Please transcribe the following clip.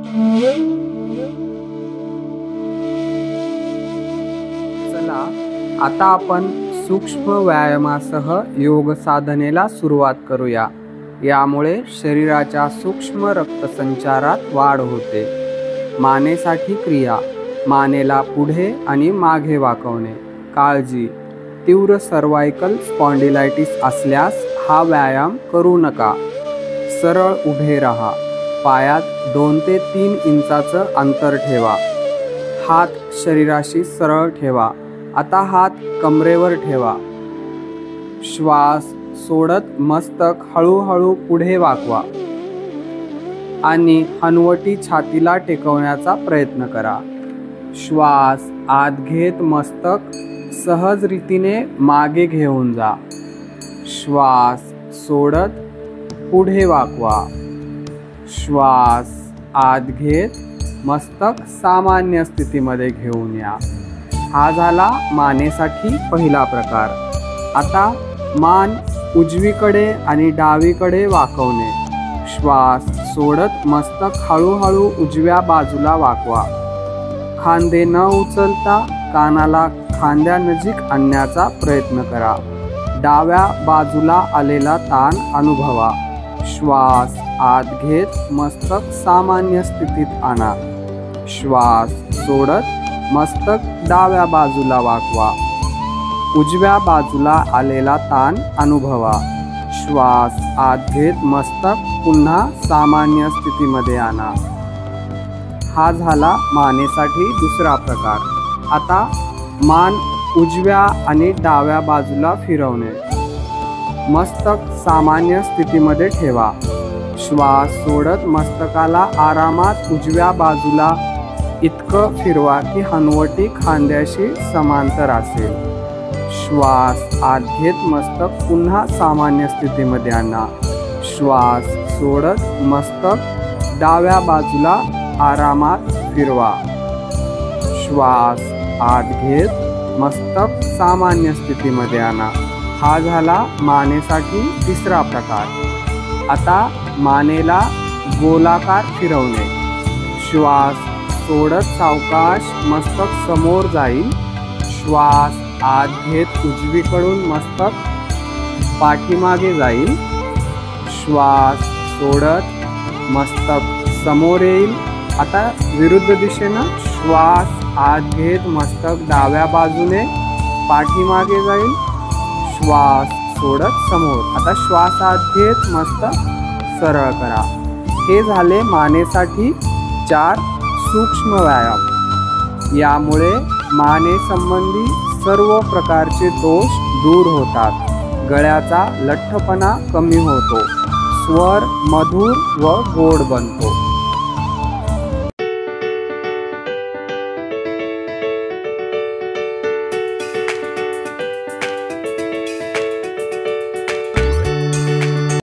चला आता आपण सूक्ष्म व्यायामासह योग साधनेला सुरुवात करूया। यामुळे शरीराच्या सूक्ष्म रक्तसंचारात वाढ होते। मानेसाठी क्रिया: मानेला पुढे आणि मागे वाकवणे। काळजी: तीव्र सर्वायकल स्पॉन्डिलायटिस असल्यास हा व्यायाम करू नका। सरळ उभे राहा। पायात 2 ते 3 इंचाचं अंतर ठेवा। हात शरीराशी सरळ ठेवा। आता हात कमरेवर ठेवा। श्वास सोडत मस्तक हळूहळू पुढे वाकवा आणि हनुवटी छातीला टेकवण्याचा प्रयत्न करा। श्वास आत घेत मस्तक सहज रीतीने मागे घेऊन जा। श्वास सोडत पुढे वाकवा। श्वास आत घेत मस्तक सामान्य स्थितीमध्ये घेऊन या। हा झाला मानेसाठी पहिला प्रकार। आता मान उजवीकडे आणि डावीकडे वाकवणे। श्वास सोडत मस्तक हळूहळू उजव्या बाजूला वाकवा। खांदे न उचलता कानाला खांद्यानजीक आणण्याचा प्रयत्न करा। डाव्या बाजूला आलेला ताण अनुभवा। श्वास आत घेत मस्तक सामान्य स्थितीत आणा। श्वास सोडत मस्तक डाव्या बाजूला वाकवा। उजव्या बाजूला आलेला ताण अनुभवा। श्वास आत घेत मस्तक पुन्हा सामान्य स्थितीमध्ये आणा। हा झाला मानेसाठी दुसरा प्रकार। आता मान उजव्या आणि डाव्या बाजूला फिरवणे। मस्तक सामान्य स्थितीमध्ये ठेवा। श्वास सोडत मस्तकाला आरामात उजव्या बाजूला इतकं फिरवा की हनुवटी खांद्याशी समांतर असेल। श्वास आत घेत मस्तक पुन्हा सामान्य स्थितीमध्ये आणा। श्वास सोडत मस्तक डाव्या बाजूला आरामात फिरवा। श्वास आत घेत मस्तक सामान्य स्थितीमध्ये आणा। हा झाला मानेसाठी तिसरा प्रकार। आता मानेला गोलाकार फिरवणे। श्वास सोडत सावकाश मस्तक समोर जाईल। श्वास आत घेत उजवीकडून मस्तक पाठीमागे जाईल। श्वास सोडत मस्तक समोर येईल। आता विरुद्ध दिशेनं श्वास आत घेत मस्तक डाव्या बाजूने पाठीमागे जाईल। श्वास सोडत समोर। आता श्वास आत घेत मस्तक सरळ करा। हे झाले मानेसाठी 4 सूक्ष्म व्यायाम। यामुळे मानेसंबंधी सर्व प्रकारचे दोष दूर होतात। गळ्याचा लठ्ठपणा कमी होतो। स्वर मधुर व गोड बनतो।